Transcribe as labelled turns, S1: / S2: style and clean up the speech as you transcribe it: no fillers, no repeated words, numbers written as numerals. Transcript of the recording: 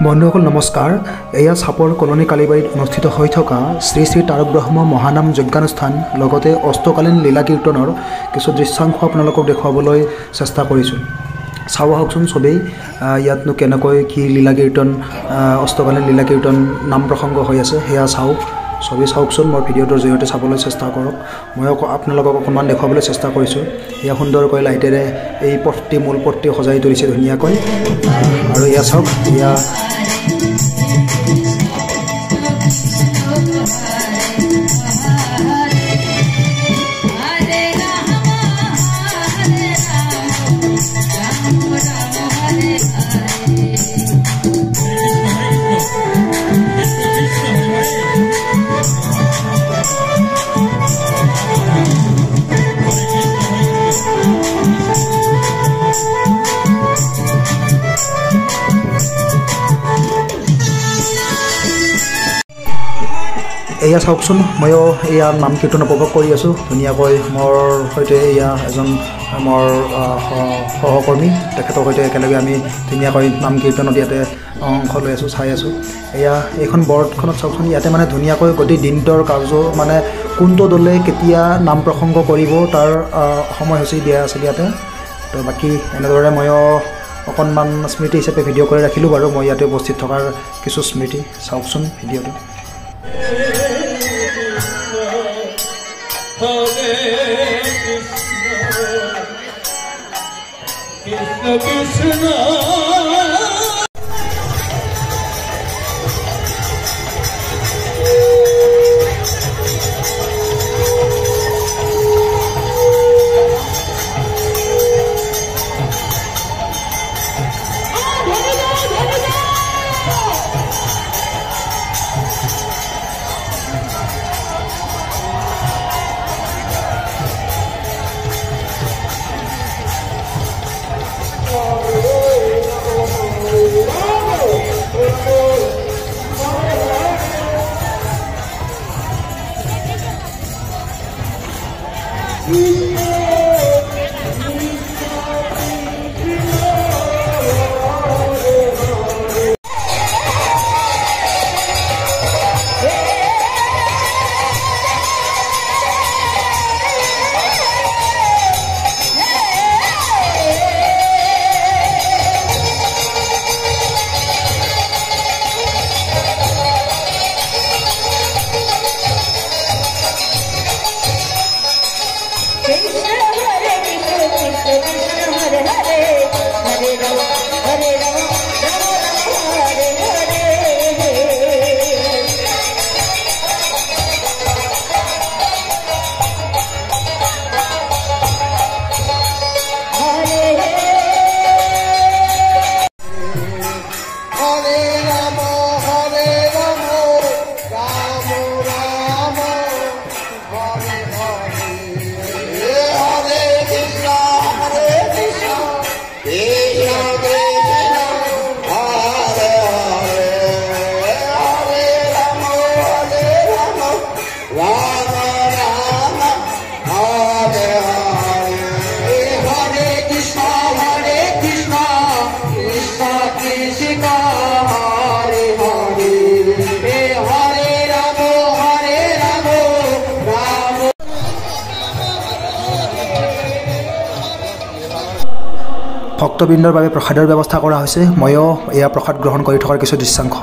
S1: বন্ধুসকল নমস্কাৰ। এয়া চাপৰ কলনী কালীবাৰীত অনুষ্ঠিত হৈ থকা শ্ৰী শ্ৰী তাৰক ব্ৰহ্ম মহানাম যজ্ঞানুষ্ঠান লগতে অষ্টকালীন লীলা কীৰ্তনৰ কিছু দৃশ্যাংশ আপোনালোকক দেখুৱাবলৈ চেষ্টা কৰিছোঁ। চাওঁ আহকচোন চবেই ইয়াতনো কেনেকৈ কি লীলা কীৰ্তন অষ্টকালীন লীলা কীৰ্তন নাম প্ৰসংগ হৈ আছে সেয়া চাওক। চবেই চাওকচোন, মোৰ ভিডিঅ'টোৰ জৰিয়তে চাবলৈ চেষ্টা কৰক। মই আপোনালোকক অকণমান দেখুৱাবলৈ চেষ্টা কৰিছোঁ। এয়া সুন্দৰকৈ লাইটেৰে এই পথটি মূল পথটি সজাই তুলিছে ধুনীয়াকৈ। আৰু এয়া চাওক, এয়া এয়া চাওকচোন, ময়ো এয়া নাম কীৰ্তন উপভোগ কৰি আছোঁ ধুনীয়াকৈ। মোৰ সৈতে এয়া এজন মোৰ সহকৰ্মী, তেখেতৰ সৈতে একেলগে আমি ধুনীয়াকৈ নাম কীৰ্তনত ইয়াতে অংশ লৈ আছোঁ, চাই আছোঁ। এয়া এইখন বৰ্ডখনত চাওকচোন, ইয়াতে মানে ধুনীয়াকৈ গোটেই দিনটোৰ কাৰ্য মানে কোনটো দলে কেতিয়া নাম প্ৰসংগ কৰিব তাৰ সময়সূচী দিয়া আছিল ইয়াতে। তো বাকী এনেদৰে ময়ো অকণমান স্মৃতি হিচাপে ভিডিঅ' কৰি ৰাখিলোঁ বাৰু। মই ইয়াতে উপস্থিত থকাৰ কিছু স্মৃতি চাওকচোন ভিডিঅ'টো।
S2: Krishna Krishna
S1: ভক্তবৃন্দৰ বাবে প্ৰসাদৰ ব্যৱস্থা কৰা হৈছে। ময়ো এয়া প্ৰসাদ গ্ৰহণ কৰি থকাৰ কিছু দৃশ্যাংশ।